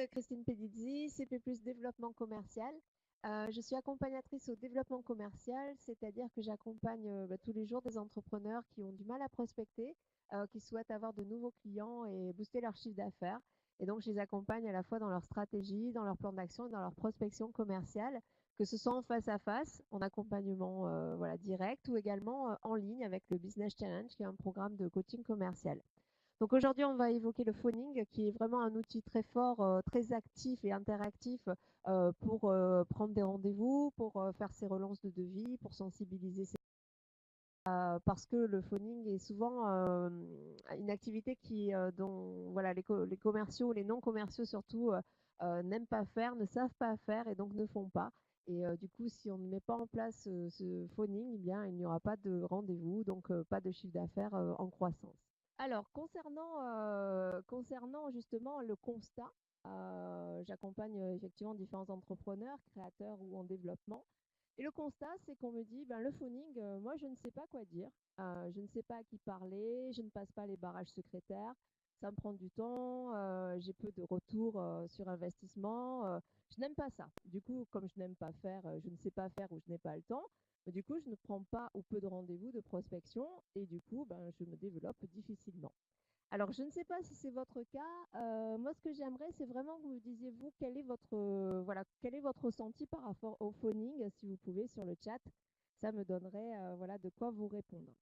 Christine Pedizzi, CP+ développement commercial. Je suis accompagnatrice au développement commercial, c'est-à-dire que j'accompagne tous les jours des entrepreneurs qui ont du mal à prospecter, qui souhaitent avoir de nouveaux clients et booster leur chiffre d'affaires. Et donc, je les accompagne à la fois dans leur stratégie, dans leur plan d'action et dans leur prospection commerciale, que ce soit en face à face, en accompagnement voilà, direct, ou également en ligne avec le Business Challenge, qui est un programme de coaching commercial. Donc aujourd'hui, on va évoquer le phoning, qui est vraiment un outil très fort, très actif et interactif pour prendre des rendez-vous, pour faire ses relances de devis, pour sensibiliser parce que le phoning est souvent une activité dont voilà, les commerciaux, les non commerciaux surtout, n'aiment pas faire, ne savent pas faire et donc ne font pas. Et du coup, si on ne met pas en place ce phoning, eh bien, il n'y aura pas de rendez-vous, donc pas de chiffre d'affaires en croissance. Alors, concernant justement le constat, j'accompagne effectivement différents entrepreneurs, créateurs ou en développement. Et le constat, c'est qu'on me dit, ben, le phoning, moi, je ne sais pas quoi dire, je ne sais pas à qui parler, je ne passe pas les barrages secrétaires, ça me prend du temps, j'ai peu de retour sur investissement, je n'aime pas ça. Du coup, comme je n'aime pas faire, je ne sais pas faire ou je n'ai pas le temps, du coup, je ne prends pas ou peu de rendez-vous de prospection et du coup, ben, je me développe difficilement. Alors, je ne sais pas si c'est votre cas. Moi, ce que j'aimerais, c'est vraiment que vous me disiez, vous, voilà, quel est votre ressenti par rapport au phoning, si vous pouvez, sur le chat. Ça me donnerait voilà, de quoi vous répondre.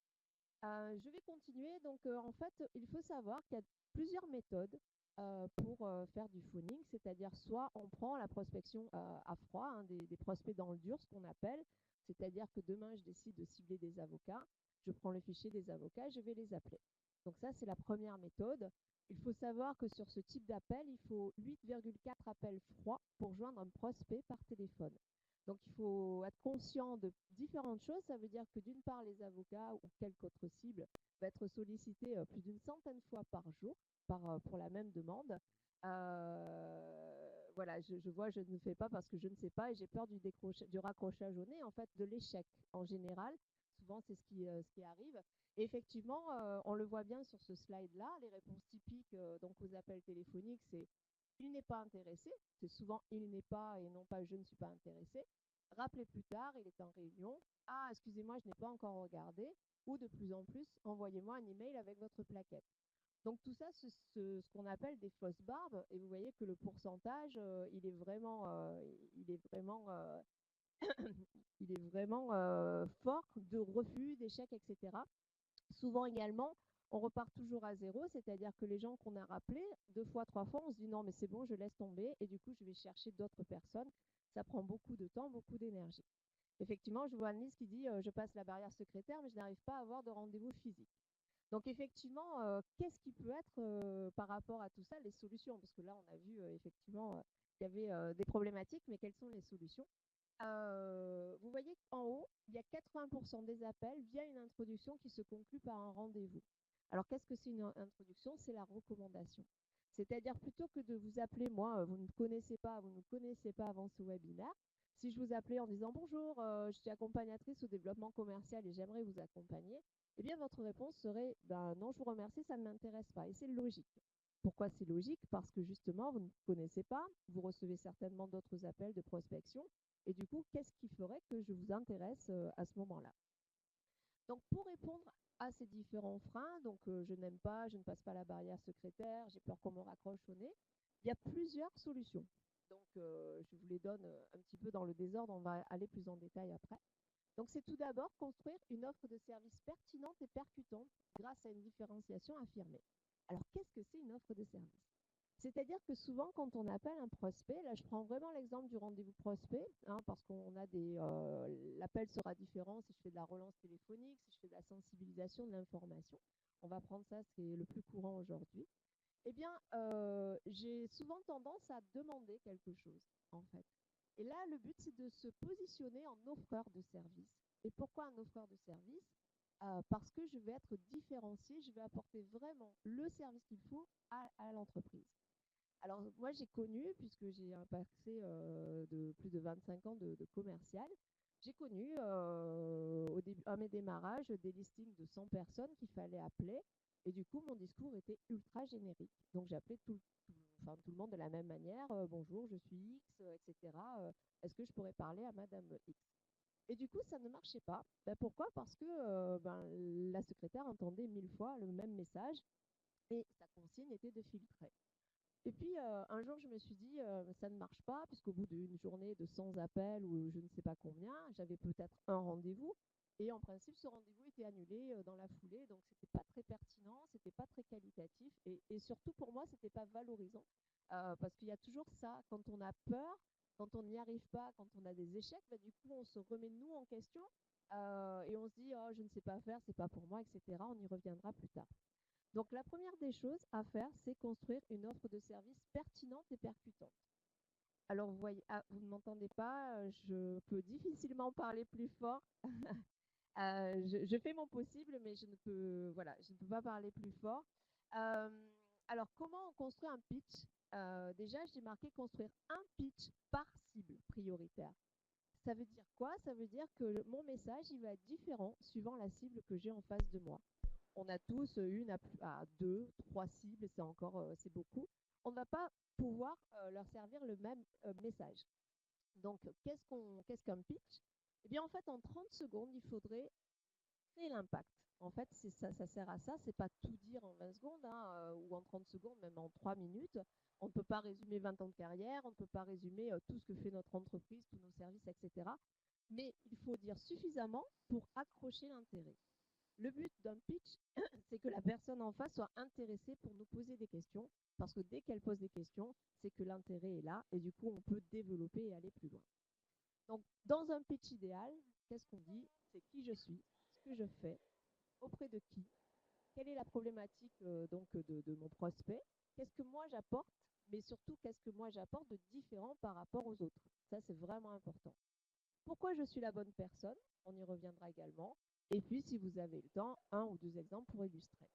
Je vais continuer. Donc, en fait, il faut savoir qu'il y a plusieurs méthodes pour faire du phoning, c'est-à-dire soit on prend la prospection à froid, hein, des prospects dans le dur, ce qu'on appelle, c'est-à-dire que demain, je décide de cibler des avocats, je prends le fichier des avocats, je vais les appeler. Donc ça, c'est la première méthode. Il faut savoir que sur ce type d'appel, il faut 8,4 appels froids pour joindre un prospect par téléphone. Donc, il faut être conscient de différentes choses. Ça veut dire que d'une part, les avocats ou quelque autre cible va être sollicité plus d'une centaine de fois par jour pour la même demande. Voilà, je vois, je ne fais pas parce que je ne sais pas et j'ai peur du raccrochage au nez, en fait, de l'échec en général. Souvent, c'est ce qui arrive. Et effectivement, on le voit bien sur ce slide-là, les réponses typiques donc aux appels téléphoniques, c'est il n'est pas intéressé. C'est souvent il n'est pas et non pas je ne suis pas intéressé. Rappelez plus tard, il est en réunion. Ah, excusez-moi, je n'ai pas encore regardé. Ou de plus en plus, envoyez-moi un email avec votre plaquette. Donc tout ça, c'est ce qu'on appelle des fausses barbes. Et vous voyez que le pourcentage, il est vraiment, il est vraiment fort de refus, d'échecs, etc. Souvent également, on repart toujours à zéro, c'est-à-dire que les gens qu'on a rappelés, deux fois, trois fois, on se dit non, mais c'est bon, je laisse tomber, et du coup, je vais chercher d'autres personnes. Ça prend beaucoup de temps, beaucoup d'énergie. Effectivement, je vois Annelise qui dit je passe la barrière secrétaire, mais je n'arrive pas à avoir de rendez-vous physique. Donc, effectivement, qu'est-ce qui peut être par rapport à tout ça, les solutions? Parce que là, on a vu effectivement qu'il y avait des problématiques, mais quelles sont les solutions? Vous voyez qu'en haut, il y a 80% des appels via une introduction qui se conclut par un rendez-vous. Alors, qu'est-ce que c'est une introduction? C'est la recommandation. C'est-à-dire, plutôt que de vous appeler, moi, vous ne me connaissez pas, vous ne me connaissez pas avant ce webinaire, si je vous appelais en disant bonjour, je suis accompagnatrice au développement commercial et j'aimerais vous accompagner, eh bien, votre réponse serait ben, non, je vous remercie, ça ne m'intéresse pas. Et c'est logique. Pourquoi c'est logique? Parce que justement, vous ne connaissez pas, vous recevez certainement d'autres appels de prospection. Et du coup, qu'est-ce qui ferait que je vous intéresse à ce moment-là? Donc, pour répondre à ces différents freins, donc je n'aime pas, je ne passe pas la barrière secrétaire, j'ai peur qu'on me raccroche au nez, il y a plusieurs solutions. Donc, je vous les donne un petit peu dans le désordre, on va aller plus en détail après. Donc, c'est tout d'abord construire une offre de service pertinente et percutante grâce à une différenciation affirmée. Alors, qu'est-ce que c'est une offre de service? C'est-à-dire que souvent, quand on appelle un prospect, là je prends vraiment l'exemple du rendez-vous prospect, hein, parce qu'on a l'appel sera différent si je fais de la relance téléphonique, si je fais de la sensibilisation, de l'information. On va prendre ça, c'est le plus courant aujourd'hui. Eh bien, j'ai souvent tendance à demander quelque chose, en fait. Et là, le but, c'est de se positionner en offreur de service. Et pourquoi un offreur de service? Parce que je vais être différenciée, je vais apporter vraiment le service qu'il faut à l'entreprise. Alors, moi, j'ai connu, puisque j'ai un passé de plus de 25 ans de commercial, j'ai connu à mes démarrages des listings de 100 personnes qu'il fallait appeler. Et du coup, mon discours était ultra générique. Donc, j'appelais enfin, tout le monde de la même manière. Bonjour, je suis X, etc. Est-ce que je pourrais parler à Madame X? Et du coup, ça ne marchait pas. Ben, pourquoi? Parce que la secrétaire entendait 1000 fois le même message et sa consigne était de filtrer. Et puis, un jour, je me suis dit, ça ne marche pas, puisqu'au bout d'une journée de 100 appels ou je ne sais pas combien, j'avais peut-être un rendez-vous. Et en principe, ce rendez-vous était annulé dans la foulée, donc c'était pas très pertinent, c'était pas très qualitatif, et surtout pour moi, c'était pas valorisant, parce qu'il y a toujours ça, quand on a peur, quand on n'y arrive pas, quand on a des échecs, bah, du coup, on se remet nous en question, et on se dit, oh, je ne sais pas faire, c'est pas pour moi, etc. On y reviendra plus tard. Donc, la première des choses à faire, c'est construire une offre de service pertinente et percutante. Alors, vous voyez, ah, vous ne m'entendez pas, je peux difficilement parler plus fort. Je fais mon possible, mais je ne peux, voilà, je ne peux pas parler plus fort. Euh, alors, comment on construit un pitch? Déjà, j'ai marqué construire un pitch par cible prioritaire. Ça veut dire quoi? Ça veut dire que mon message, il va être différent suivant la cible que j'ai en face de moi. On a tous une à deux, trois cibles, c'est encore, c'est beaucoup. On ne va pas pouvoir leur servir le même message. Donc, qu'est-ce qu'un pitch? Eh bien, en fait, en 30 secondes, il faudrait créer l'impact. En fait, ça sert à ça. C'est pas tout dire en 20 secondes hein, ou en 30 secondes, même en 3 minutes. On ne peut pas résumer 20 ans de carrière, on ne peut pas résumer tout ce que fait notre entreprise, tous nos services, etc. Mais il faut dire suffisamment pour accrocher l'intérêt. Le but d'un pitch, c'est que la personne en face soit intéressée pour nous poser des questions, parce que dès qu'elle pose des questions, c'est que l'intérêt est là, et du coup, on peut développer et aller plus loin. Donc, dans un pitch idéal, qu'est-ce qu'on dit? C'est qui je suis, ce que je fais, auprès de qui, quelle est la problématique de mon prospect, qu'est-ce que moi j'apporte, mais surtout qu'est-ce que moi j'apporte de différent par rapport aux autres. Ça, c'est vraiment important. Pourquoi je suis la bonne personne? On y reviendra également. Et puis, si vous avez le temps, un ou deux exemples pour illustrer.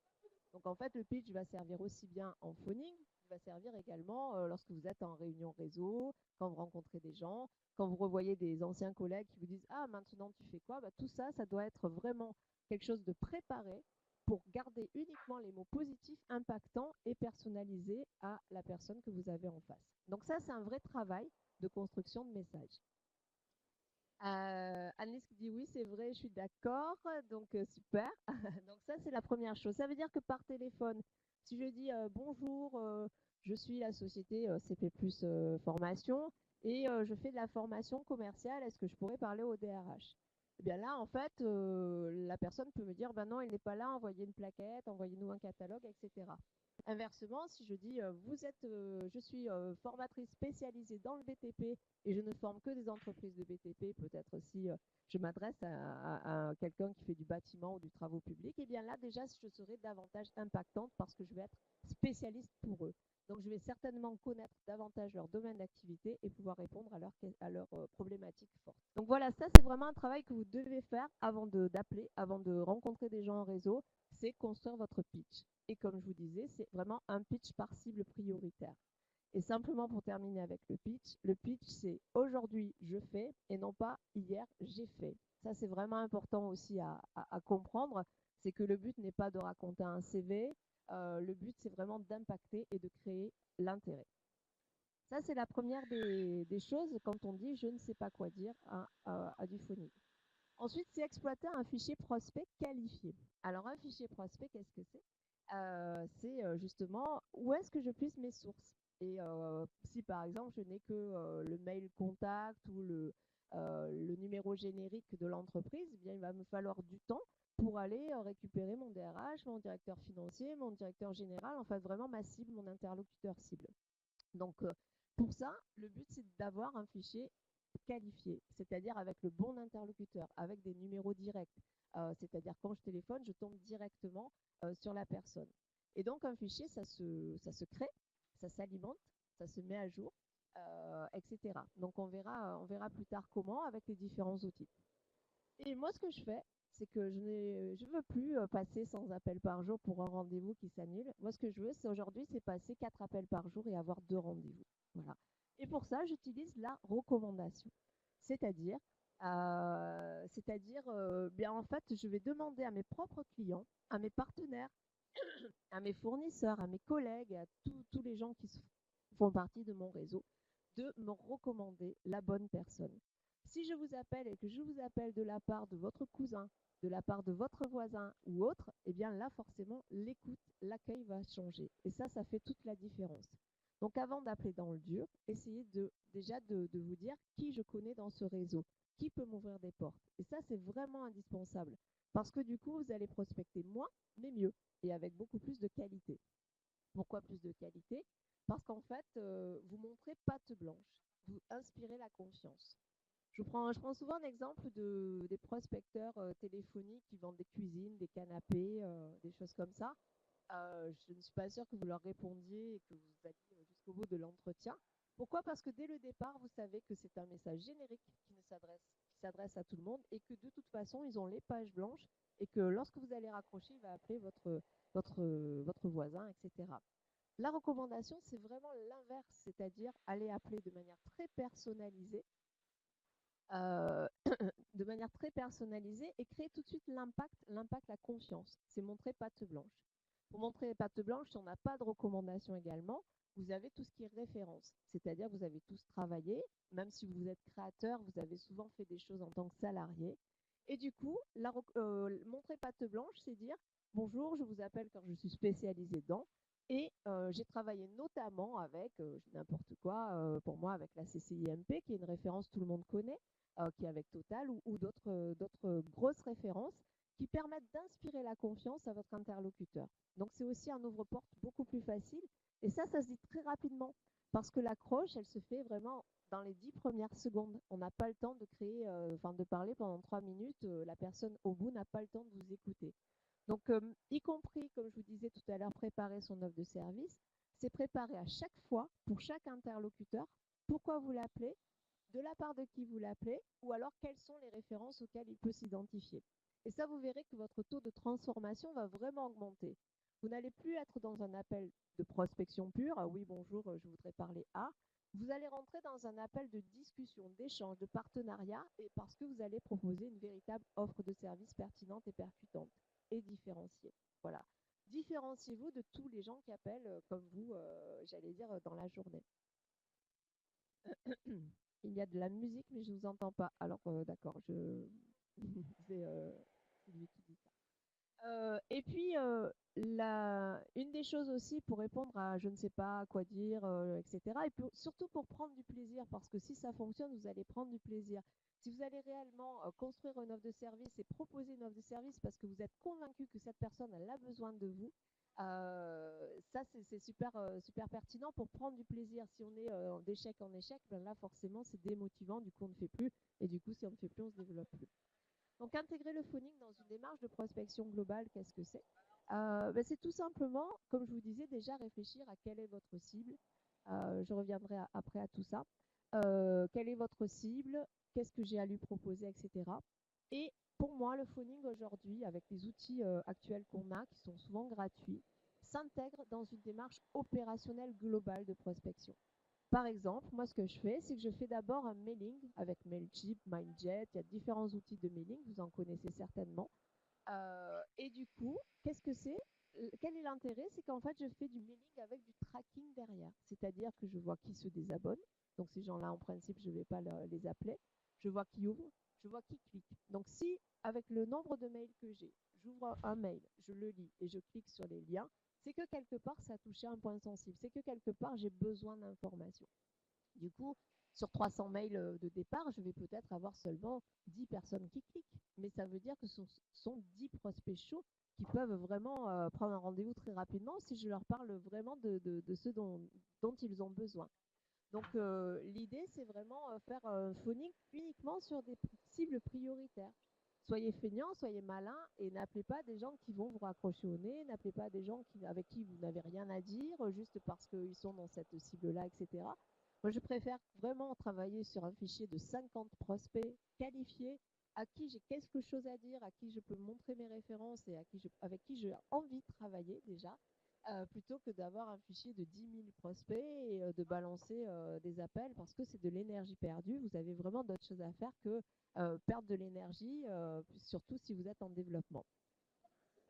Donc, en fait, le pitch va servir aussi bien en phoning, il va servir également lorsque vous êtes en réunion réseau, quand vous rencontrez des gens, quand vous revoyez des anciens collègues qui vous disent ah, maintenant tu fais quoi? Bah, tout ça, ça doit être vraiment quelque chose de préparé pour garder uniquement les mots positifs, impactants et personnalisés à la personne que vous avez en face. Donc, ça, c'est un vrai travail de construction de messages. Annelise qui dit oui, c'est vrai, je suis d'accord. Donc, super. Donc, ça, c'est la première chose. Ça veut dire que par téléphone, si je dis bonjour, je suis la société CP Plus Formation et je fais de la formation commerciale, est-ce que je pourrais parler au DRH? Eh bien là, en fait, la personne peut me dire ben non, il n'est pas là, envoyez une plaquette, envoyez-nous un catalogue, etc. Inversement, si je dis je suis formatrice spécialisée dans le BTP et je ne forme que des entreprises de BTP, peut-être si je m'adresse à quelqu'un qui fait du bâtiment ou du travaux publics, et bien là déjà je serai davantage impactante parce que je vais être spécialiste pour eux. Donc je vais certainement connaître davantage leur domaine d'activité et pouvoir répondre à leurs problématiques fortes. Donc voilà, ça c'est vraiment un travail que vous devez faire avant d'appeler, avant de rencontrer des gens en réseau, c'est construire votre pitch. Et comme je vous disais, c'est vraiment un pitch par cible prioritaire. Et simplement pour terminer avec le pitch c'est aujourd'hui je fais et non pas hier j'ai fait. Ça c'est vraiment important aussi à comprendre, c'est que le but n'est pas de raconter un CV, le but c'est vraiment d'impacter et de créer l'intérêt. Ça c'est la première des choses quand on dit je ne sais pas quoi dire à du phoning. Ensuite, c'est exploiter un fichier prospect qualifié. Alors, un fichier prospect, qu'est-ce que c'est? C'est justement où est-ce que je puise mes sources. Et si par exemple, je n'ai que le mail contact ou le numéro générique de l'entreprise, eh bien, il va me falloir du temps pour aller récupérer mon DRH, mon directeur financier, mon directeur général, en fait, vraiment ma cible, mon interlocuteur cible. Donc, pour ça, le but, c'est d'avoir un fichier qualifié, c'est-à-dire avec le bon interlocuteur, avec des numéros directs. C'est-à-dire quand je téléphone, je tombe directement sur la personne. Et donc, un fichier, ça se crée, ça s'alimente, ça se met à jour, etc. Donc, on verra plus tard comment avec les différents outils. Et moi, ce que je fais, c'est que je ne veux plus passer 100 appels par jour pour un rendez-vous qui s'annule. Moi, ce que je veux, c'est aujourd'hui, c'est passer 4 appels par jour et avoir 2 rendez-vous. Voilà. Et pour ça, j'utilise la recommandation. C'est-à-dire, bien en fait, je vais demander à mes propres clients, à mes partenaires, à mes fournisseurs, à mes collègues, à tous les gens font partie de mon réseau, de me recommander la bonne personne. Si je vous appelle et que je vous appelle de la part de votre cousin, de la part de votre voisin ou autre, eh bien là, forcément, l'écoute, l'accueil va changer. Et ça fait toute la différence. Donc avant d'appeler dans le dur, essayez déjà de vous dire qui je connais dans ce réseau, qui peut m'ouvrir des portes. Et ça, c'est vraiment indispensable. Parce que du coup, vous allez prospecter moins, mais mieux, et avec beaucoup plus de qualité. Pourquoi plus de qualité? Parce qu'en fait, vous montrez patte blanche, vous inspirez la confiance. Je prends souvent un exemple des prospecteurs téléphoniques qui vendent des cuisines, des canapés, des choses comme ça. Je ne suis pas sûre que vous leur répondiez et que vous alliez jusqu'au bout de l'entretien. Pourquoi? Parce que dès le départ, vous savez que c'est un message générique qui s'adresse à tout le monde et que de toute façon, ils ont les pages blanches et que lorsque vous allez raccrocher, il va appeler votre voisin, etc. La recommandation, c'est vraiment l'inverse, c'est-à-dire aller appeler euh, de manière très personnalisée et créer tout de suite l'impact, la confiance. C'est montrer patte blanche. Pour montrer patte blanche, si on n'a pas de recommandation également, vous avez tout ce qui est référence, c'est-à-dire vous avez tous travaillé, même si vous êtes créateur, vous avez souvent fait des choses en tant que salarié. Et du coup, montrer patte blanche, c'est dire bonjour, je vous appelle quand je suis spécialisée dans, et j'ai travaillé notamment avec, n'importe quoi, pour moi, avec la CCIMP, qui est une référence que tout le monde connaît, qui est avec Total, ou d'autres grosses références qui permettent d'inspirer la confiance à votre interlocuteur. Donc c'est aussi un ouvre-porte beaucoup plus facile. Et ça se dit très rapidement, parce que l'accroche, elle se fait vraiment dans les 10 premières secondes. On n'a pas le temps de créer, de parler pendant 3 minutes. La personne au bout n'a pas le temps de vous écouter. Donc, y compris, comme je vous disais tout à l'heure, préparer son offre de service, c'est préparer à chaque fois, pour chaque interlocuteur, pourquoi vous l'appelez, de la part de qui vous l'appelez, ou alors quelles sont les références auxquelles il peut s'identifier. Et ça, vous verrez que votre taux de transformation va vraiment augmenter. Vous n'allez plus être dans un appel de prospection pure, ah oui, bonjour, je voudrais parler à. Vous allez rentrer dans un appel de discussion, d'échange, de partenariat, et parce que vous allez proposer une véritable offre de service pertinente et percutante et différenciée. Voilà. Différenciez-vous de tous les gens qui appellent comme vous, j'allais dire, dans la journée. Il y a de la musique, mais je ne vous entends pas. Alors, d'accord, c'est lui qui dit ça. Et puis, une des choses aussi pour répondre à je ne sais pas quoi dire, etc., et surtout pour prendre du plaisir, parce que si ça fonctionne, vous allez prendre du plaisir. Si vous allez réellement construire une offre de service et proposer une offre de service parce que vous êtes convaincu que cette personne elle a besoin de vous, ça c'est super, super pertinent pour prendre du plaisir. Si on est d'échec en échec, ben là forcément c'est démotivant, du coup on ne fait plus, et du coup si on ne fait plus, on ne se développe plus. Donc, intégrer le phoning dans une démarche de prospection globale, qu'est-ce que c'est? C'est tout simplement, comme je vous disais, déjà réfléchir à quelle est votre cible. Je reviendrai après à tout ça. Quelle est votre cible? Qu'est-ce que j'ai à lui proposer, etc. Et pour moi, le phoning aujourd'hui, avec les outils actuels qu'on a, qui sont souvent gratuits, s'intègre dans une démarche opérationnelle globale de prospection. Par exemple, moi, ce que je fais, c'est que je fais d'abord un mailing avec Mailchimp, Mindjet. Il y a différents outils de mailing, vous en connaissez certainement. Et du coup, qu'est-ce que c'est? Quel est l'intérêt? C'est qu'en fait, je fais du mailing avec du tracking derrière. C'est-à-dire que je vois qui se désabonne. Donc, ces gens-là, en principe, je ne vais pas les appeler. Je vois qui ouvre, je vois qui clique. Donc, si, avec le nombre de mails que j'ai, j'ouvre un mail, je le lis et je clique sur les liens, c'est que quelque part, ça a touché un point sensible. C'est que quelque part, j'ai besoin d'informations. Du coup, sur 300 mails de départ, je vais peut-être avoir seulement 10 personnes qui cliquent. Mais ça veut dire que ce sont 10 prospects chauds qui peuvent vraiment prendre un rendez-vous très rapidement si je leur parle vraiment de ce dont ils ont besoin. Donc, l'idée, c'est vraiment faire un phoning uniquement sur des cibles prioritaires. Soyez feignants, soyez malins et n'appelez pas des gens qui vont vous raccrocher au nez, n'appelez pas des gens avec qui vous n'avez rien à dire juste parce qu'ils sont dans cette cible-là, etc. Moi, je préfère vraiment travailler sur un fichier de 50 prospects qualifiés à qui j'ai quelque chose à dire, à qui je peux montrer mes références et avec qui j'ai envie de travailler déjà, plutôt que d'avoir un fichier de 10 000 prospects et de balancer des appels parce que c'est de l'énergie perdue. Vous avez vraiment d'autres choses à faire que perdre de l'énergie, surtout si vous êtes en développement.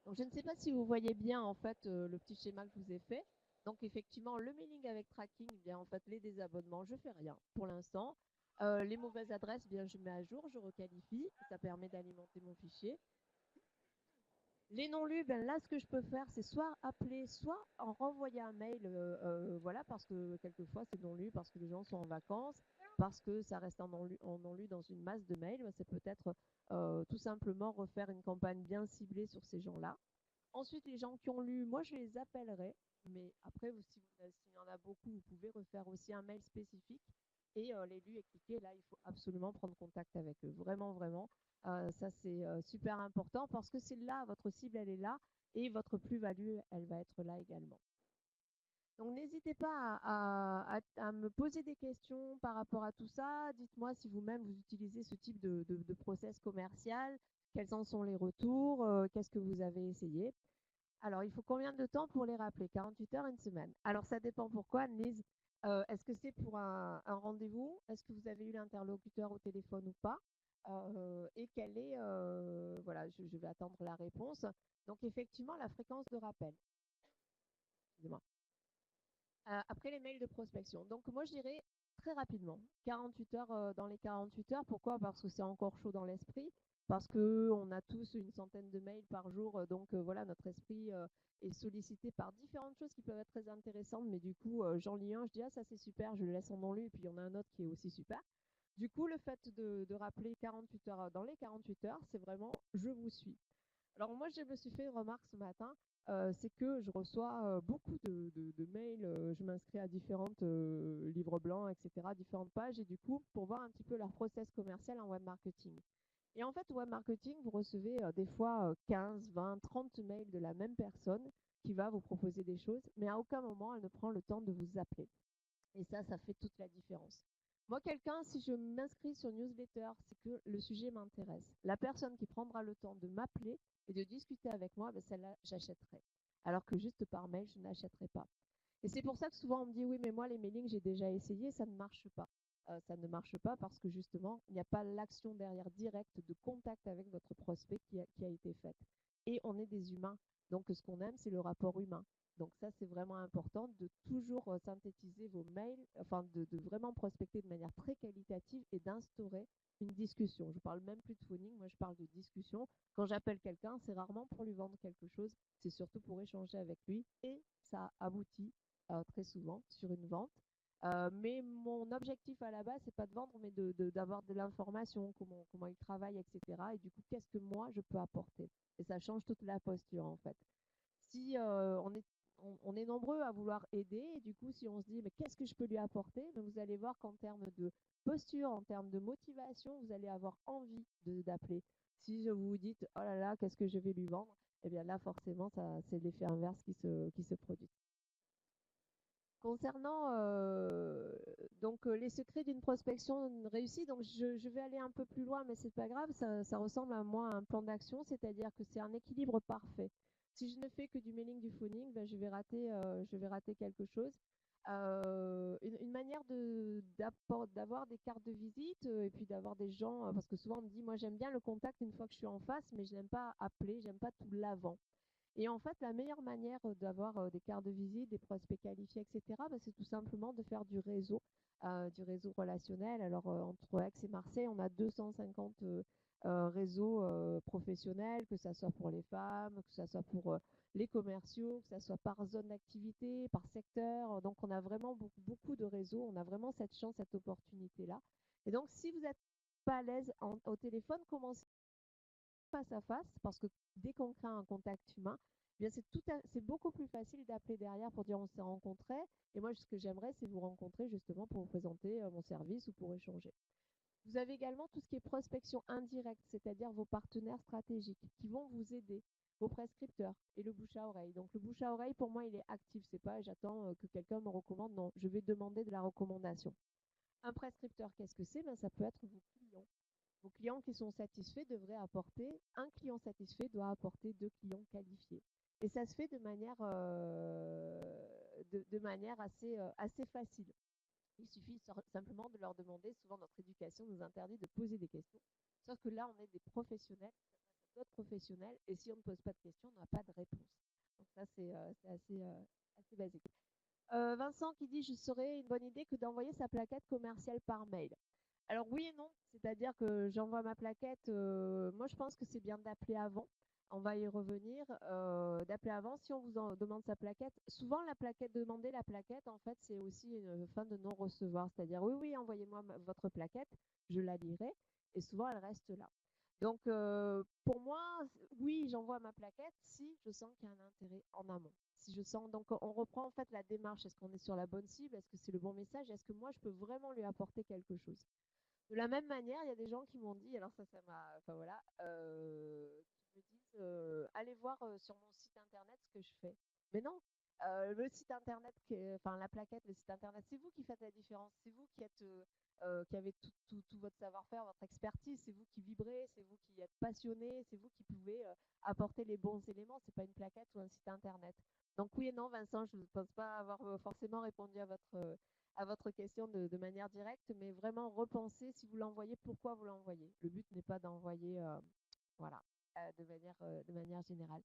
Donc, je ne sais pas si vous voyez bien en fait le petit schéma que je vous ai fait. Donc effectivement, le mailing avec tracking, eh bien en fait les désabonnements, je fais rien pour l'instant. Les mauvaises adresses, eh bien je mets à jour, je requalifie, ça permet d'alimenter mon fichier. Les non-lus, ben là, ce que je peux faire, c'est soit appeler, soit en renvoyer un mail, voilà, parce que quelquefois c'est non-lu, parce que les gens sont en vacances, parce que ça reste en non-lu dans une masse de mails. Ben, c'est peut-être tout simplement refaire une campagne bien ciblée sur ces gens-là. Ensuite, les gens qui ont lu, moi, je les appellerai. Mais après, s'il y en a beaucoup, vous pouvez refaire aussi un mail spécifique. Et les lus et cliquer, là, il faut absolument prendre contact avec eux. Vraiment, vraiment. Ça, c'est super important parce que c'est là, votre cible, elle est là. Et votre plus-value, elle va être là également. Donc, n'hésitez pas à me poser des questions par rapport à tout ça. Dites-moi si vous-même, vous utilisez ce type de process commercial. Quels en sont les retours? Qu'est-ce que vous avez essayé? Alors, il faut combien de temps pour les rappeler? 48 heures, une semaine. Alors, ça dépend pourquoi, Annelise. Est-ce que c'est pour un rendez-vous? Est-ce que vous avez eu l'interlocuteur au téléphone ou pas? Et quelle est, voilà, je vais attendre la réponse. Donc, effectivement, la fréquence de rappel. Excusez-moi. Après les mails de prospection. Donc, moi, je dirais très rapidement, 48 heures dans les 48 heures. Pourquoi? Parce que c'est encore chaud dans l'esprit, parce qu'on a tous une centaine de mails par jour. Donc, voilà, notre esprit est sollicité par différentes choses qui peuvent être très intéressantes. Mais du coup, j'en lis un, je dis, ah, ça c'est super, je le laisse en non-lu. Et puis, il y en a un autre qui est aussi super. Du coup, le fait de rappeler 48 heures dans les 48 heures, c'est vraiment, je vous suis. Alors moi, je me suis fait une remarque ce matin, c'est que je reçois beaucoup de mails, je m'inscris à différentes livres blancs, etc., différentes pages, et du coup, pour voir un petit peu leur process commercial en web marketing. Et en fait, au web marketing, vous recevez des fois 15, 20, 30 mails de la même personne qui va vous proposer des choses, mais à aucun moment, elle ne prend le temps de vous appeler. Et ça fait toute la différence. Moi, quelqu'un, si je m'inscris sur newsletter, c'est que le sujet m'intéresse. La personne qui prendra le temps de m'appeler et de discuter avec moi, ben celle-là, j'achèterai. Alors que juste par mail, je n'achèterai pas. Et c'est pour ça que souvent on me dit oui, mais moi, les mailings, j'ai déjà essayé, ça ne marche pas. Ça ne marche pas parce que justement, il n'y a pas l'action derrière directe de contact avec votre prospect qui a été faite. Et on est des humains. Donc, ce qu'on aime, c'est le rapport humain. Donc ça, c'est vraiment important de toujours synthétiser vos mails, enfin de vraiment prospecter de manière très qualitative et d'instaurer une discussion. Je parle même plus de phoning, moi je parle de discussion. Quand j'appelle quelqu'un, c'est rarement pour lui vendre quelque chose, c'est surtout pour échanger avec lui et ça aboutit très souvent sur une vente. Mais mon objectif à la base, c'est pas de vendre, mais d'avoir de l'information, comment il travaille, etc. Et du coup, qu'est-ce que moi je peux apporter? Et ça change toute la posture en fait. Si on est nombreux à vouloir aider, et du coup, si on se dit, mais qu'est-ce que je peux lui apporter? Mais vous allez voir qu'en termes de posture, en termes de motivation, vous allez avoir envie d'appeler. Si vous dites, oh là là, qu'est-ce que je vais lui vendre? Eh bien là, forcément, c'est l'effet inverse qui se produit. Concernant donc, les secrets d'une prospection réussie, donc je vais aller un peu plus loin, mais c'est pas grave, ça ressemble à moi à un plan d'action, c'est-à-dire que c'est un équilibre parfait. Si je ne fais que du mailing, du phoning, ben, je vais rater quelque chose. Une manière d'avoir des cartes de visite et puis d'avoir des gens, parce que souvent on me dit, moi j'aime bien le contact une fois que je suis en face, mais je n'aime pas appeler, j'aime pas tout l'avant. Et en fait, la meilleure manière d'avoir des cartes de visite, des prospects qualifiés, etc., bah, c'est tout simplement de faire du réseau relationnel. Alors, entre Aix et Marseille, on a 250 réseaux professionnels, que ce soit pour les femmes, que ce soit pour les commerciaux, que ce soit par zone d'activité, par secteur. Donc, on a vraiment beaucoup, beaucoup de réseaux. On a vraiment cette chance, cette opportunité-là. Et donc, si vous n'êtes pas à l'aise au téléphone, commencez face à face, parce que dès qu'on crée un contact humain, eh bien c'est beaucoup plus facile d'appeler derrière pour dire on s'est rencontrés. Et moi, ce que j'aimerais, c'est vous rencontrer justement pour vous présenter mon service ou pour échanger. Vous avez également tout ce qui est prospection indirecte, c'est-à-dire vos partenaires stratégiques qui vont vous aider, vos prescripteurs et le bouche à oreille. Donc le bouche à oreille, pour moi, il est actif. C'est pas j'attends que quelqu'un me recommande. Non, je vais demander de la recommandation. Un prescripteur, qu'est-ce que c'est? Ben, ça peut être vos clients. Vos clients qui sont satisfaits devraient apporter, un client satisfait doit apporter deux clients qualifiés. Et ça se fait de manière assez facile. Il suffit simplement de leur demander, souvent notre éducation nous interdit de poser des questions, sauf que là on est des professionnels, d'autres professionnels, et si on ne pose pas de questions, on n'a pas de réponse. Donc ça c'est assez basique. Vincent qui dit: «Je serais une bonne idée que d'envoyer sa plaquette commerciale par mail». Alors oui et non, c'est-à-dire que j'envoie ma plaquette, moi je pense que c'est bien d'appeler avant. On va y revenir, d'appeler avant si on vous en demande sa plaquette. Souvent la plaquette, demander la plaquette, en fait, c'est aussi une fin de non-recevoir. C'est-à-dire: «Oui, oui, envoyez-moi votre plaquette, je la lirai» et souvent elle reste là. Donc pour moi, oui, j'envoie ma plaquette si je sens qu'il y a un intérêt en amont. Si je sens, donc on reprend en fait la démarche. Est-ce qu'on est sur la bonne cible? Est-ce que c'est le bon message? Est-ce que moi je peux vraiment lui apporter quelque chose? De la même manière, il y a des gens qui m'ont dit, alors ça m'a, enfin voilà, qui me disent, allez voir sur mon site internet ce que je fais. Mais non, le site internet, enfin la plaquette, le site internet, c'est vous qui faites la différence, c'est vous qui êtes, qui avez tout votre savoir-faire, votre expertise, c'est vous qui vibrez, c'est vous qui êtes passionné, c'est vous qui pouvez apporter les bons éléments. C'est pas une plaquette ou un site internet. Donc oui et non, Vincent, je ne pense pas avoir forcément répondu à votre question de manière directe, mais vraiment repenser si vous l'envoyez, pourquoi vous l'envoyez. Le but n'est pas d'envoyer, voilà, de manière générale.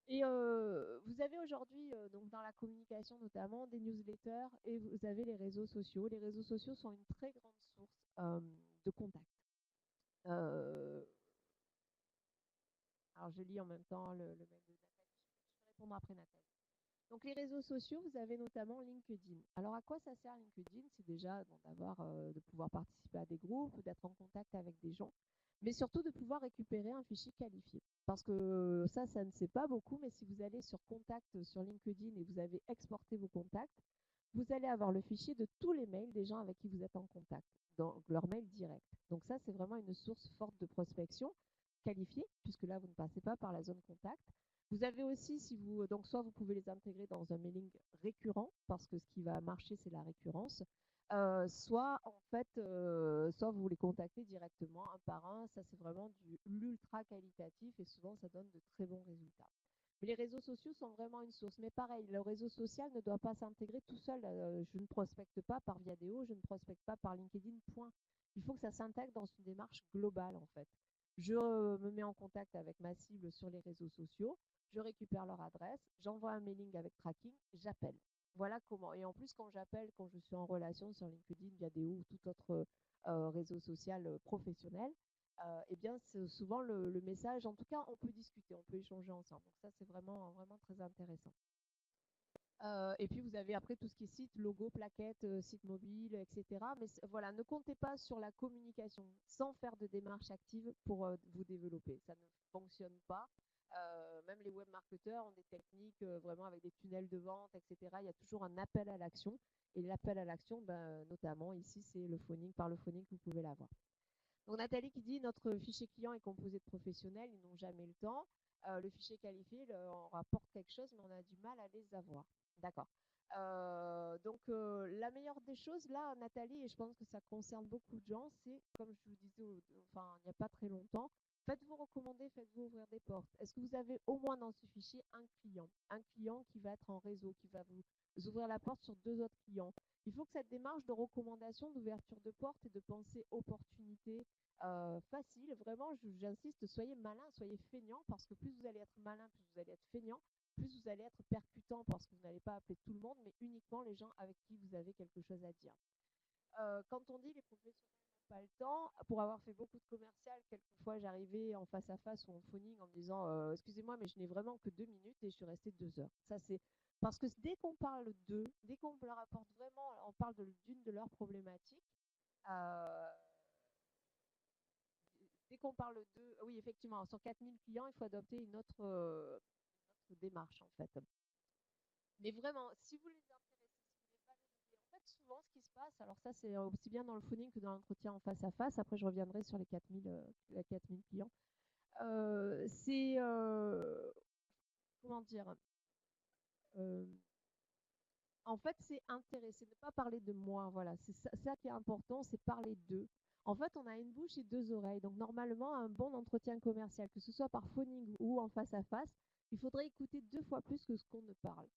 Et vous avez aujourd'hui, donc dans la communication notamment, des newsletters et vous avez les réseaux sociaux. Les réseaux sociaux sont une très grande source de contact. Euh, alors je lis en même temps le mail de Nathalie, je vais répondre après Nathalie. Donc les réseaux sociaux, vous avez notamment LinkedIn. Alors à quoi ça sert LinkedIn? C'est déjà bon, de pouvoir participer à des groupes, d'être en contact avec des gens, mais surtout de pouvoir récupérer un fichier qualifié. Parce que ça ne sait pas beaucoup, mais si vous allez sur Contact sur LinkedIn et vous avez exporté vos contacts, vous allez avoir le fichier de tous les mails des gens avec qui vous êtes en contact, donc leur mail direct. Donc ça, c'est vraiment une source forte de prospection qualifiée, puisque là, vous ne passez pas par la zone contact. Vous avez aussi, si vous, donc soit vous pouvez les intégrer dans un mailing récurrent, parce que ce qui va marcher, c'est la récurrence, soit en fait, soit vous les contactez directement un par un. Ça, c'est vraiment du l'ultra qualitatif et souvent, ça donne de très bons résultats. Mais les réseaux sociaux sont vraiment une source. Mais pareil, le réseau social ne doit pas s'intégrer tout seul. Je ne prospecte pas par Viadeo, je ne prospecte pas par LinkedIn, point. Il faut que ça s'intègre dans une démarche globale, en fait. Je me mets en contact avec ma cible sur les réseaux sociaux, je récupère leur adresse, j'envoie un mailing avec tracking, j'appelle. Voilà comment. Et en plus, quand j'appelle, quand je suis en relation sur LinkedIn, Viadeo ou tout autre réseau social professionnel, eh bien, c'est souvent le message. En tout cas, on peut discuter, on peut échanger ensemble. Donc ça, c'est vraiment, vraiment très intéressant. Et puis vous avez après tout ce qui est site, logo, plaquettes, site mobile, etc. Mais voilà, ne comptez pas sur la communication sans faire de démarche active pour vous développer. Ça ne fonctionne pas. Même les web marketeurs ont des techniques vraiment avec des tunnels de vente, etc. Il y a toujours un appel à l'action. Et l'appel à l'action, ben, notamment ici, c'est le phoning. Par le phoning, vous pouvez l'avoir. Donc Nathalie qui dit notre fichier client est composé de professionnels, ils n'ont jamais le temps. Le fichier qualifié, on rapporte quelque chose, mais on a du mal à les avoir. D'accord. Donc la meilleure des choses là, Nathalie, et je pense que ça concerne beaucoup de gens, c'est comme je vous disais, enfin il n'y a pas très longtemps, faites-vous recommander, faites-vous ouvrir des portes. Est-ce que vous avez au moins dans ce fichier un client qui va être en réseau, qui va vous ouvrir la porte sur deux autres clients? Il faut que cette démarche de recommandation, d'ouverture de porte et de pensée opportunité facile, vraiment, j'insiste, soyez malin, soyez feignant, parce que plus vous allez être malin, plus vous allez être feignant, plus vous allez être percutant, parce que vous n'allez pas appeler tout le monde, mais uniquement les gens avec qui vous avez quelque chose à dire. Quand on dit les professionnels n'ont pas le temps, pour avoir fait beaucoup de commercial, quelquefois j'arrivais en face à face ou en phoning en me disant excusez-moi, mais je n'ai vraiment que 2 minutes et je suis restée 2 heures. Ça, c'est parce que dès qu'on parle d'eux, dès qu'on leur apporte vraiment, on parle d'une de leurs problématiques, euh, dès qu'on parle d'eux, oui, effectivement, sur 4000 clients, il faut adopter une autre démarche en fait. Mais vraiment, si vous les intéressez, si vous voulez valoriser, en fait, souvent, ce qui se passe, alors ça, c'est aussi bien dans le phoning que dans l'entretien en face à face, après, je reviendrai sur les 4000 clients, c'est, comment dire, euh, en fait, c'est intéresser, ne pas parler de moi, voilà, c'est ça qui est important, c'est parler d'eux. En fait, on a une bouche et deux oreilles, donc normalement, un bon entretien commercial, que ce soit par phoning ou en face à face, il faudrait écouter 2 fois plus que ce qu'on ne parle.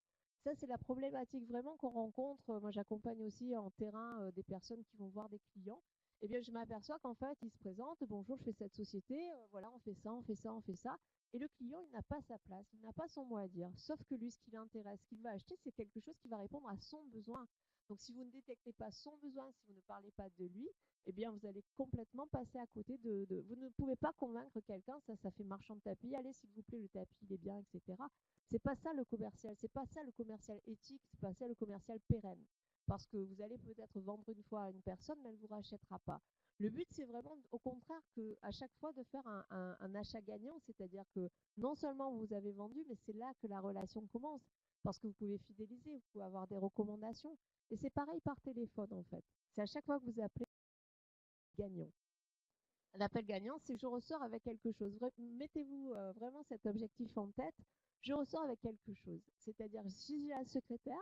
Ça, c'est la problématique vraiment qu'on rencontre. Moi, j'accompagne aussi en terrain des personnes qui vont voir des clients. Eh bien, je m'aperçois qu'en fait, il se présente, bonjour, je fais cette société, voilà, on fait ça, on fait ça, on fait ça. Et le client, il n'a pas sa place, il n'a pas son mot à dire. Sauf que lui, ce qui l'intéresse, ce qu'il va acheter, c'est quelque chose qui va répondre à son besoin. Donc, si vous ne détectez pas son besoin, si vous ne parlez pas de lui, eh bien, vous allez complètement passer à côté Vous ne pouvez pas convaincre quelqu'un, ça fait marchand de tapis, allez, s'il vous plaît, le tapis, il est bien, etc. C'est pas ça le commercial, c'est pas ça le commercial éthique, c'est pas ça le commercial pérenne. Parce que vous allez peut-être vendre une fois à une personne, mais elle ne vous rachètera pas. Le but, c'est vraiment, au contraire, à chaque fois de faire un achat gagnant, c'est-à-dire que non seulement vous avez vendu, mais c'est là que la relation commence, parce que vous pouvez fidéliser, vous pouvez avoir des recommandations. Et c'est pareil par téléphone, en fait. C'est à chaque fois que vous appelez gagnant. Un appel gagnant, c'est je ressors avec quelque chose. Mettez-vous vraiment cet objectif en tête. Je ressors avec quelque chose. C'est-à-dire, si j'ai la secrétaire,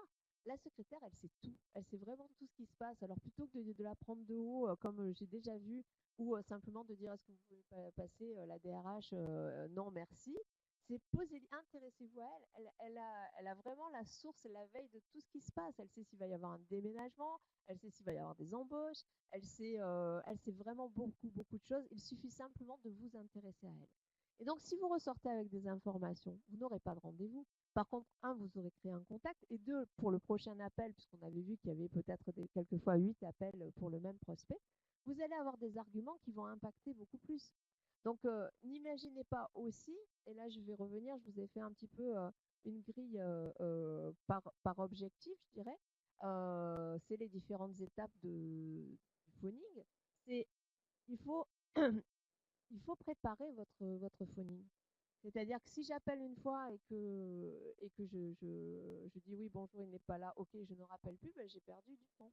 elle sait tout. Elle sait vraiment tout ce qui se passe. Alors, plutôt que de la prendre de haut, comme j'ai déjà vu, ou simplement de dire est-ce que vous pouvez passer la DRH non, merci. C'est poser, intéressez-vous à elle. Elle a vraiment la source et la veille de tout ce qui se passe. Elle sait s'il va y avoir un déménagement, elle sait s'il va y avoir des embauches, elle sait vraiment beaucoup, beaucoup de choses. Il suffit simplement de vous intéresser à elle. Et donc, si vous ressortez avec des informations, vous n'aurez pas de rendez-vous. Par contre, un, vous aurez créé un contact. Et deux, pour le prochain appel, puisqu'on avait vu qu'il y avait peut-être quelquefois 8 appels pour le même prospect, vous allez avoir des arguments qui vont impacter beaucoup plus. Donc, n'imaginez pas aussi, et là je vais revenir, je vous ai fait un petit peu une grille par objectif, je dirais. C'est les différentes étapes du phoning. C'est, il faut, il faut préparer votre phoning. C'est-à-dire que si j'appelle une fois et que je dis oui, bonjour, il n'est pas là, ok, je ne rappelle plus, ben, j'ai perdu du temps.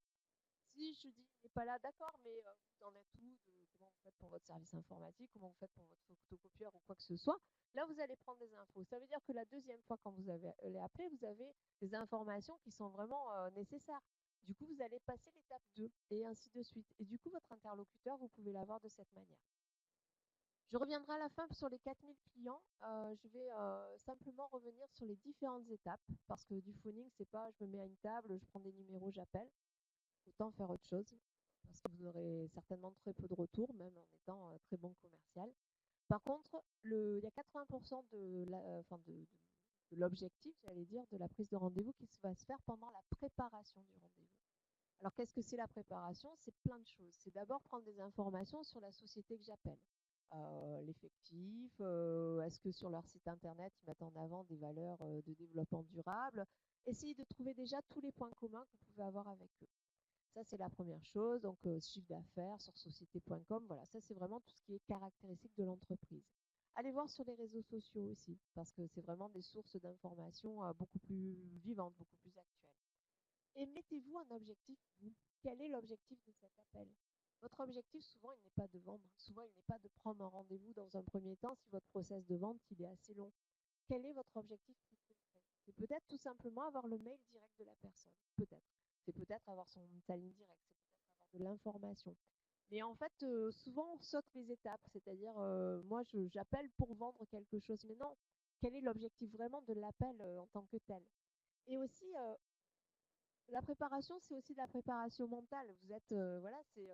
Si je dis il n'est pas là, d'accord, mais vous en êtes où de comment vous faites pour votre service informatique, comment vous faites pour votre photocopieur ou quoi que ce soit, là vous allez prendre des infos. Ça veut dire que la deuxième fois quand vous allez appeler, vous avez des informations qui sont vraiment nécessaires. Du coup, vous allez passer l'étape 2 et ainsi de suite. Et du coup, votre interlocuteur, vous pouvez l'avoir de cette manière. Je reviendrai à la fin sur les 4000 clients. Je vais simplement revenir sur les différentes étapes parce que du phoning, c'est pas je me mets à une table, je prends des numéros, j'appelle. Autant faire autre chose parce que vous aurez certainement très peu de retours, même en étant très bon commercial. Par contre, il y a 80% de l'objectif, j'allais dire, de la prise de rendez-vous qui va se faire pendant la préparation du rendez-vous. Alors, qu'est-ce que c'est la préparation? C'est plein de choses. C'est d'abord prendre des informations sur la société que j'appelle. L'effectif, est-ce que sur leur site internet, ils mettent en avant des valeurs de développement durable? Essayez de trouver déjà tous les points communs que vous pouvez avoir avec eux. Ça, c'est la première chose. Donc, chiffre d'affaires sur société.com, voilà, ça, c'est vraiment tout ce qui est caractéristique de l'entreprise. Allez voir sur les réseaux sociaux aussi, parce que c'est vraiment des sources d'informations beaucoup plus vivantes, beaucoup plus actuelles. Et mettez-vous un objectif, vous. Quel est l'objectif de cet appel? Votre objectif, souvent, il n'est pas de vendre. Souvent, il n'est pas de prendre un rendez-vous dans un premier temps si votre process de vente il est assez long. Quel est votre objectif? C'est peut-être tout simplement avoir le mail direct de la personne. Peut-être. C'est peut-être avoir sa ligne directe. C'est peut-être avoir de l'information. Mais en fait, souvent, on saute les étapes. C'est-à-dire, moi, j'appelle pour vendre quelque chose. Mais non, quel est l'objectif vraiment de l'appel en tant que tel? Et aussi, la préparation, c'est aussi de la préparation mentale. Vous êtes, voilà, c'est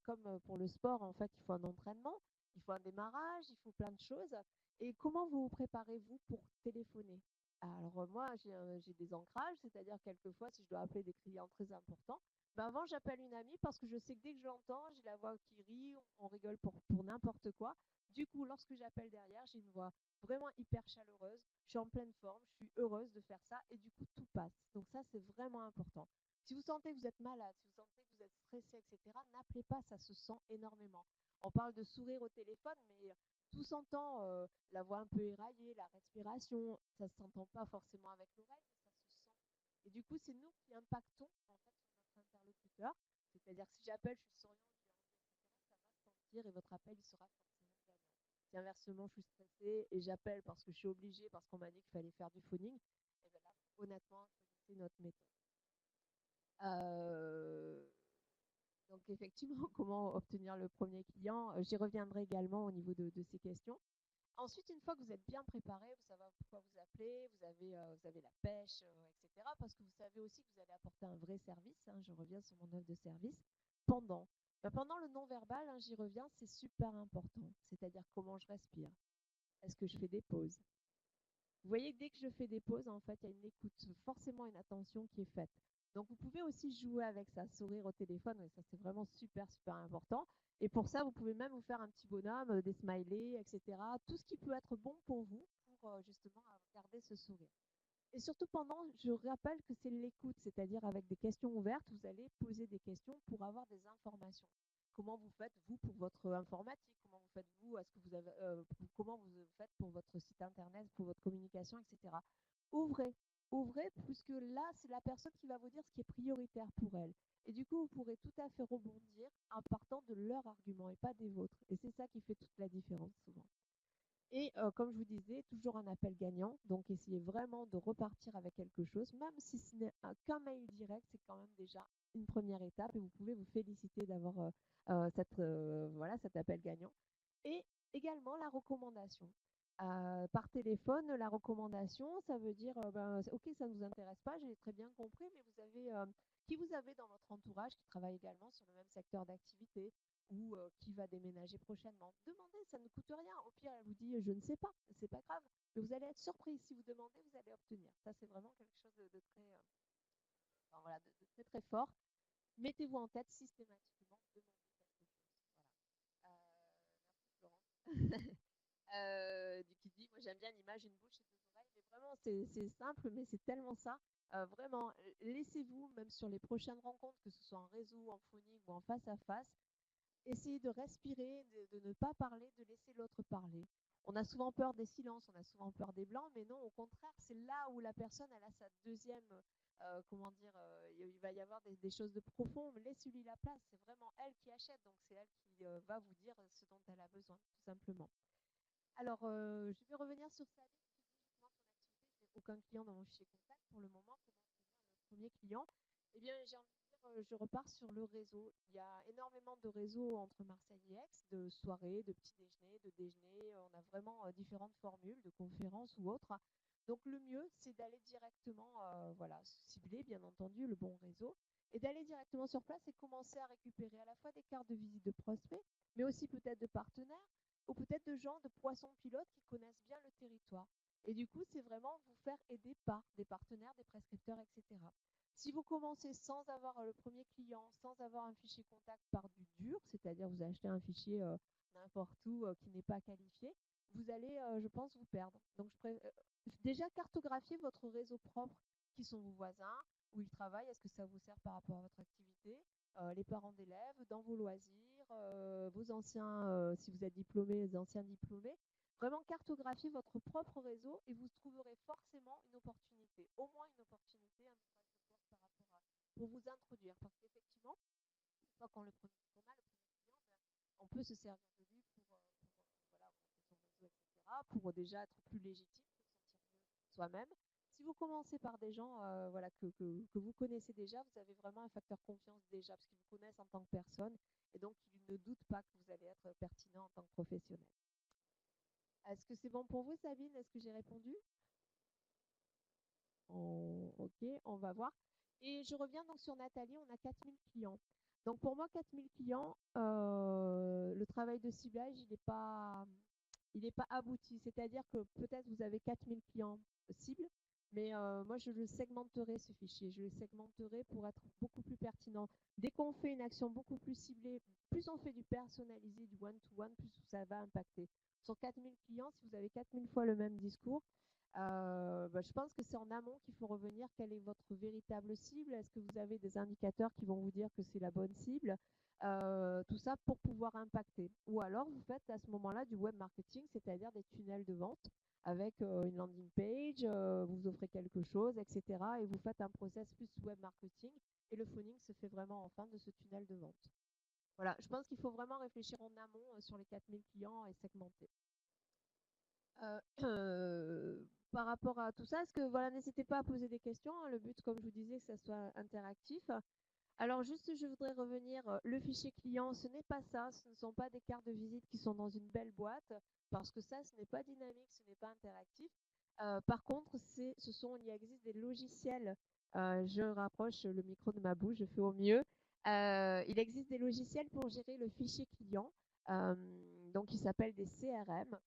comme pour le sport, en fait, il faut un entraînement, il faut un démarrage, il faut plein de choses. Et comment vous vous préparez-vous pour téléphoner? Alors, moi, j'ai des ancrages, c'est-à-dire quelquefois, si je dois appeler des clients très importants, ben avant, j'appelle une amie parce que je sais que dès que je l'entends, j'ai la voix qui rit, on rigole pour n'importe quoi. Du coup, lorsque j'appelle derrière, j'ai une voix vraiment hyper chaleureuse, je suis en pleine forme, je suis heureuse de faire ça et du coup tout passe. Donc ça c'est vraiment important. Si vous sentez que vous êtes malade, si vous sentez que vous êtes stressé, etc., n'appelez pas, ça se sent énormément. On parle de sourire au téléphone, mais tout s'entend, la voix un peu éraillée, la respiration, ça ne s'entend pas forcément avec l'oreille, mais ça se sent. Et du coup, c'est nous qui impactons en fait sur notre interlocuteur. C'est-à-dire que si j'appelle, je suis souriante, je lui ai rendu, etc., ça va se sentir et votre appel il sera forcément gagnant. Si inversement, je suis stressée et j'appelle parce que je suis obligée, parce qu'on m'a dit qu'il fallait faire du phoning, et bien là, honnêtement, c'est notre méthode. Euh, donc effectivement, comment obtenir le premier client? J'y reviendrai également au niveau de ces questions. Ensuite, une fois que vous êtes bien préparé, vous savez pourquoi vous appelez, vous avez la pêche, etc. Parce que vous savez aussi que vous allez apporter un vrai service. Hein, je reviens sur mon offre de service. pendant. Pendant le non-verbal, hein, j'y reviens, c'est super important. C'est-à-dire comment je respire. Est-ce que je fais des pauses? Vous voyez que dès que je fais des pauses, en fait, il y a une écoute, forcément une attention qui est faite. Donc, vous pouvez aussi jouer avec ça, sourire au téléphone, et ça, c'est vraiment super, super important. Et pour ça, vous pouvez même vous faire un petit bonhomme, des smileys, etc. Tout ce qui peut être bon pour vous, pour justement garder ce sourire. Et surtout pendant, je rappelle que c'est l'écoute, c'est-à-dire avec des questions ouvertes, vous allez poser des questions pour avoir des informations. Comment vous faites, vous, pour votre informatique? Comment vous faites, vous? Est-ce que vous avez, comment vous faites pour votre site internet, pour votre communication, etc. Ouvrez, ouvrez, puisque là, c'est la personne qui va vous dire ce qui est prioritaire pour elle. Et du coup, vous pourrez tout à fait rebondir en partant de leur argument et pas des vôtres. Et c'est ça qui fait toute la différence souvent. Et comme je vous disais, toujours un appel gagnant. Donc, essayez vraiment de repartir avec quelque chose, même si ce n'est qu'un mail direct, c'est quand même déjà une première étape et vous pouvez vous féliciter d'avoir voilà, cet appel gagnant. Et également la recommandation. Par téléphone, la recommandation, ça veut dire, ok, ça ne vous intéresse pas, j'ai très bien compris, mais vous avez, qui vous avez dans votre entourage qui travaille également sur le même secteur d'activité ou qui va déménager prochainement. Demandez, ça ne coûte rien. Au pire, elle vous dit, je ne sais pas, c'est pas grave. Mais vous allez être surpris. Si vous demandez, vous allez obtenir. Ça, c'est vraiment quelque chose de très, enfin, voilà, de très, très fort. Mettez-vous en tête systématiquement, demandez quelque chose. Voilà. Merci Florence. Qui dit, moi j'aime bien l'image une bouche et deux oreilles, mais vraiment c'est simple, mais c'est tellement ça. Vraiment, laissez-vous, même sur les prochaines rencontres, que ce soit en réseau, en phonique ou en face à face, essayez de respirer, de ne pas parler, de laisser l'autre parler. On a souvent peur des silences, on a souvent peur des blancs, mais non, au contraire, c'est là où la personne, elle a sa deuxième, comment dire, il va y avoir des choses de profond, mais laissez-lui la place, c'est vraiment elle qui achète, donc c'est elle qui va vous dire ce dont elle a besoin, tout simplement. Alors, je vais revenir sur sa liste, justement son activité, je n'ai aucun client dans mon fichier contact pour le moment, comment obtenir le premier client? Eh bien, j'ai envie de dire, je repars sur le réseau. Il y a énormément de réseaux entre Marseille et Aix, de soirées, de petits déjeuners, de déjeuners. On a vraiment différentes formules de conférences ou autres. Donc, le mieux, c'est d'aller directement, voilà, cibler, bien entendu, le bon réseau et d'aller directement sur place et commencer à récupérer à la fois des cartes de visite de prospects, mais aussi peut-être de partenaires ou peut-être de gens, de poissons pilotes qui connaissent bien le territoire. Et du coup, c'est vraiment vous faire aider par des partenaires, des prescripteurs, etc. Si vous commencez sans avoir le premier client, sans avoir un fichier contact par du dur, c'est-à-dire vous achetez un fichier n'importe où qui n'est pas qualifié, vous allez, je pense, vous perdre. Donc, déjà cartographier votre réseau propre, qui sont vos voisins, où ils travaillent, est-ce que ça vous sert par rapport à votre activité, les parents d'élèves, dans vos loisirs, vos anciens, si vous êtes diplômés, les anciens diplômés. Vraiment cartographier votre propre réseau et vous trouverez forcément une opportunité, au moins une opportunité, un ouvrage de force par rapport à, pour vous introduire. Parce qu'effectivement, une fois qu'on a le premier client, on peut se servir de lui pour voilà, monter son réseau, etc., pour déjà être plus légitime, se sentir mieux soi-même. Si vous commencez par des gens voilà, que vous connaissez déjà, vous avez vraiment un facteur confiance déjà, parce qu'ils vous connaissent en tant que personne, et donc ils ne doutent pas que vous allez être pertinent en tant que professionnel. Est-ce que c'est bon pour vous, Sabine? Est-ce que j'ai répondu? Ok, on va voir. Et je reviens donc sur Nathalie, on a 4000 clients. Donc pour moi, 4000 clients, le travail de ciblage, il n'est pas abouti. C'est-à-dire que peut-être vous avez 4000 clients cibles, mais moi, je le segmenterai ce fichier. Je le segmenterai pour être beaucoup plus pertinent. Dès qu'on fait une action beaucoup plus ciblée, plus on fait du personnalisé, du one-to-one, plus ça va impacter. Sur 4000 clients, si vous avez 4000 fois le même discours, je pense que c'est en amont qu'il faut revenir. Quelle est votre véritable cible? Est-ce que vous avez des indicateurs qui vont vous dire que c'est la bonne cible? Tout ça pour pouvoir impacter. Ou alors, vous faites à ce moment-là du web marketing, c'est-à-dire des tunnels de vente avec une landing page, vous offrez quelque chose, etc. Et vous faites un process plus web marketing et le phoning se fait vraiment en fin de ce tunnel de vente. Voilà, je pense qu'il faut vraiment réfléchir en amont sur les 4000 clients et segmenter. Par rapport à tout ça, est-ce que voilà, n'hésitez pas à poser des questions, hein. Le but, comme je vous disais, que ça soit interactif. Alors juste, je voudrais revenir, le fichier client, ce n'est pas ça, ce ne sont pas des cartes de visite qui sont dans une belle boîte, parce que ça, ce n'est pas dynamique, ce n'est pas interactif. Par contre, il existe des logiciels, je rapproche le micro de ma bouche, je fais au mieux, Il existe des logiciels pour gérer le fichier client, euh, donc qui s'appellent des CRM.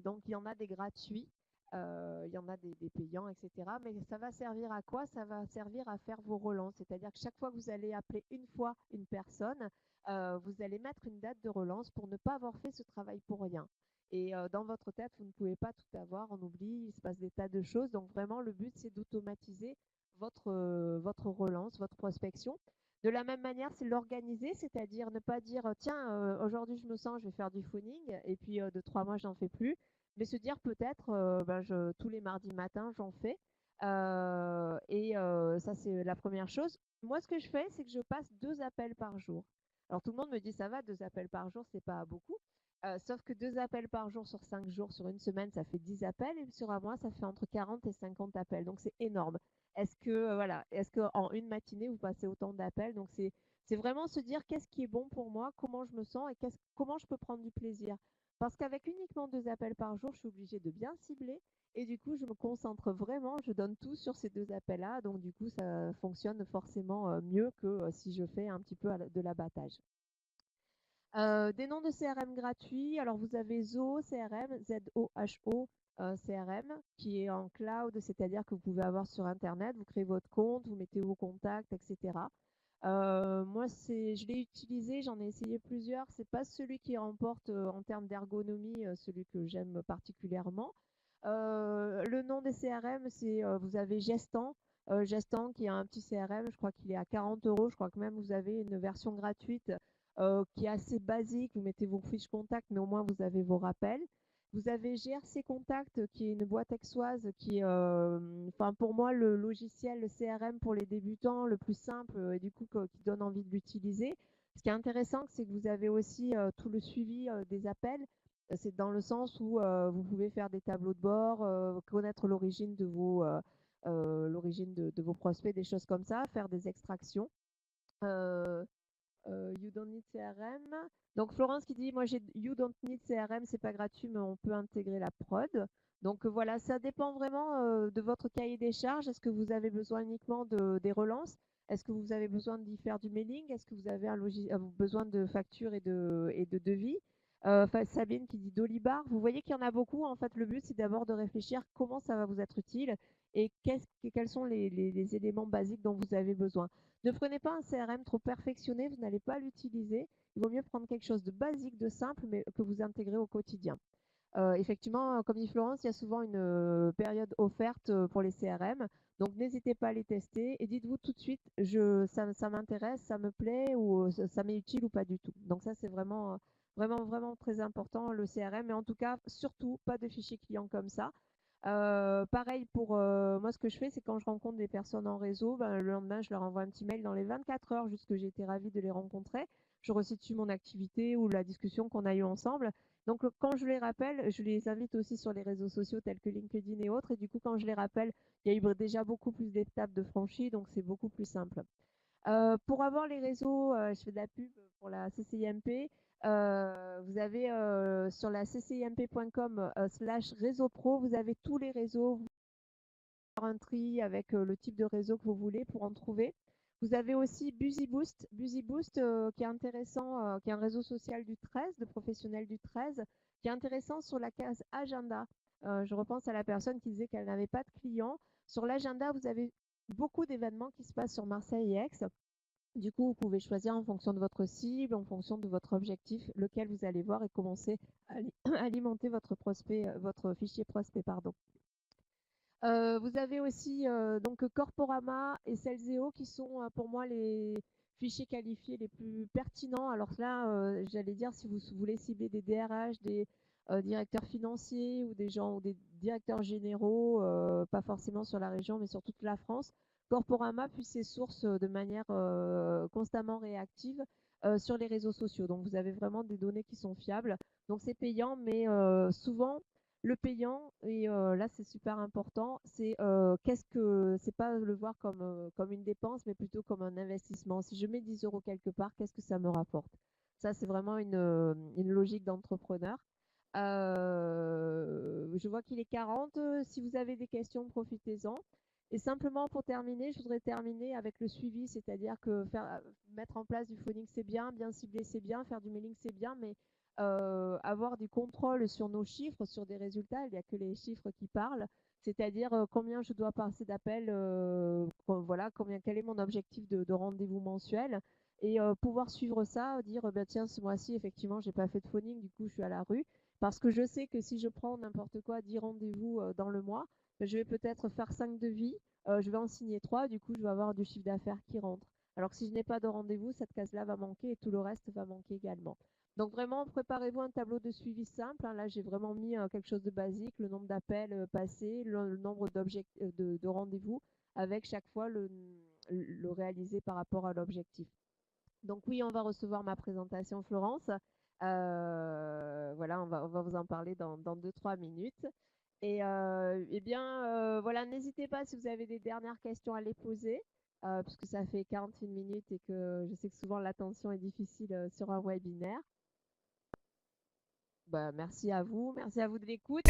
Donc il y en a des gratuits, il y en a des payants, etc. Mais ça va servir à quoi? Ça va servir à faire vos relances. C'est-à-dire que chaque fois que vous allez appeler une fois une personne, vous allez mettre une date de relance pour ne pas avoir fait ce travail pour rien. Et dans votre tête, vous ne pouvez pas tout avoir, on oublie, il se passe des tas de choses. Donc vraiment, le but, c'est d'automatiser votre relance, votre prospection. De la même manière, c'est l'organiser, c'est-à-dire ne pas dire tiens, aujourd'hui je me sens, je vais faire du phoning, et puis de 3 mois, j'en fais plus. Mais se dire peut-être tous les mardis matins, j'en fais. Ça, c'est la première chose. Moi, ce que je fais, c'est que je passe 2 appels par jour. Alors tout le monde me dit ça va, 2 appels par jour, c'est pas beaucoup. Sauf que 2 appels par jour sur 5 jours, sur une semaine, ça fait 10 appels, et sur un mois, ça fait entre 40 et 50 appels. Donc c'est énorme. Est-ce que en une matinée, vous passez autant d'appels? Donc c'est vraiment se dire qu'est-ce qui est bon pour moi, comment je me sens et comment je peux prendre du plaisir. Parce qu'avec uniquement 2 appels par jour, je suis obligée de bien cibler et du coup, je me concentre vraiment, je donne tout sur ces 2 appels-là. Donc du coup, ça fonctionne forcément mieux que si je fais un petit peu de l'abattage. Des noms de CRM gratuits. Alors, vous avez Zoho CRM, Z-O-H-O CRM, qui est en cloud, c'est-à-dire que vous pouvez avoir sur Internet, vous créez votre compte, vous mettez vos contacts, etc. Moi, je l'ai utilisé, j'en ai essayé plusieurs. C'est pas celui qui remporte en termes d'ergonomie, celui que j'aime particulièrement. Le nom des CRM, vous avez Gestan. Gestan qui est un petit CRM, je crois qu'il est à 40 euros. Je crois que même vous avez une version gratuite qui est assez basique. Vous mettez vos fiches contacts, mais au moins vous avez vos rappels. Vous avez GRC Contact, qui est une boîte aixoise, qui est, enfin pour moi, le logiciel, le CRM pour les débutants, le plus simple et du coup qui donne envie de l'utiliser. Ce qui est intéressant, c'est que vous avez aussi tout le suivi des appels. C'est dans le sens où vous pouvez faire des tableaux de bord, connaître l'origine de vos prospects, des choses comme ça, faire des extractions. Euh, You don't need CRM. Donc Florence qui dit, moi j'ai You don't need CRM, c'est pas gratuit, mais on peut intégrer la prod. Donc voilà, ça dépend vraiment de votre cahier des charges. Est-ce que vous avez besoin uniquement des relances? Est-ce que vous avez besoin d'y faire du mailing? Est-ce que vous avez besoin de factures et de devis? Sabine qui dit Dolibar. Vous voyez qu'il y en a beaucoup. En fait, le but, c'est d'abord de réfléchir comment ça va vous être utile et quels sont les éléments basiques dont vous avez besoin. Ne prenez pas un CRM trop perfectionné, vous n'allez pas l'utiliser. Il vaut mieux prendre quelque chose de basique, de simple, mais que vous intégrez au quotidien. Effectivement, comme dit Florence, il y a souvent une période offerte pour les CRM. Donc, n'hésitez pas à les tester et dites-vous tout de suite, ça m'intéresse, ça me plaît ou ça m'est utile ou pas du tout. Donc, ça, c'est vraiment, vraiment, vraiment très important, le CRM. Mais en tout cas, surtout, pas de fichiers clients comme ça. Pareil pour moi, ce que je fais, c'est quand je rencontre des personnes en réseau, ben, le lendemain, je leur envoie un petit mail dans les 24 heures, juste que j'ai été ravie de les rencontrer. Je resitue mon activité ou la discussion qu'on a eue ensemble. Donc, quand je les rappelle, je les invite aussi sur les réseaux sociaux tels que LinkedIn et autres. Et du coup, quand je les rappelle, il y a eu déjà beaucoup plus d'étapes de franchis, donc c'est beaucoup plus simple. Pour avoir les réseaux, je fais de la pub pour la CCIMP. Vous avez sur la ccimp.com /réseau pro, vous avez tous les réseaux. Vous pouvez faire un tri avec le type de réseau que vous voulez pour en trouver. Vous avez aussi BusyBoost, BusyBoost qui est intéressant, qui est un réseau social du 13, de professionnels du 13, qui est intéressant sur la case agenda. Je repense à la personne qui disait qu'elle n'avait pas de clients. Sur l'agenda, vous avez beaucoup d'événements qui se passent sur Marseille et Aix. Du coup, vous pouvez choisir en fonction de votre cible, en fonction de votre objectif, lequel vous allez voir et commencer à alimenter votre fichier prospect, pardon. Vous avez aussi donc Corporama et Cellseo qui sont pour moi les fichiers qualifiés les plus pertinents. Alors là, j'allais dire si vous voulez cibler des DRH, des directeurs financiers ou des gens ou des directeurs généraux, pas forcément sur la région mais sur toute la France. Corporama puis ses sources de manière constamment réactive sur les réseaux sociaux. Donc vous avez vraiment des données qui sont fiables. Donc c'est payant, mais souvent le payant, et là c'est super important, c'est pas le voir comme une dépense, mais plutôt comme un investissement. Si je mets 10 euros quelque part, qu'est-ce que ça me rapporte? Ça, c'est vraiment une logique d'entrepreneur. Je vois qu'il est 40. Si vous avez des questions, profitez-en. Et simplement pour terminer, je voudrais terminer avec le suivi, c'est-à-dire que mettre en place du phoning c'est bien cibler c'est bien, faire du mailing c'est bien, mais avoir du contrôle sur nos chiffres, sur des résultats, il n'y a que les chiffres qui parlent, c'est-à-dire combien je dois passer d'appels, voilà, quel est mon objectif de rendez-vous mensuel, et pouvoir suivre ça, dire bah, tiens, ce mois-ci, effectivement, j'ai pas fait de phoning, du coup, je suis à la rue, parce que je sais que si je prends n'importe quoi, 10 rendez-vous dans le mois, je vais peut-être faire 5 devis, je vais en signer 3, du coup, je vais avoir du chiffre d'affaires qui rentre. Alors que si je n'ai pas de rendez-vous, cette case-là va manquer et tout le reste va manquer également. Donc vraiment, préparez-vous un tableau de suivi simple, hein. Là, j'ai vraiment mis quelque chose de basique, le nombre d'appels passés, le nombre de rendez-vous, avec chaque fois le réalisé par rapport à l'objectif. Donc oui, on va recevoir ma présentation, Florence. Voilà, on va vous en parler dans 2-3 minutes. Et eh bien, voilà, n'hésitez pas si vous avez des dernières questions à les poser, puisque ça fait 41 minutes et que je sais que souvent l'attention est difficile sur un webinaire. Bah, merci à vous de l'écoute.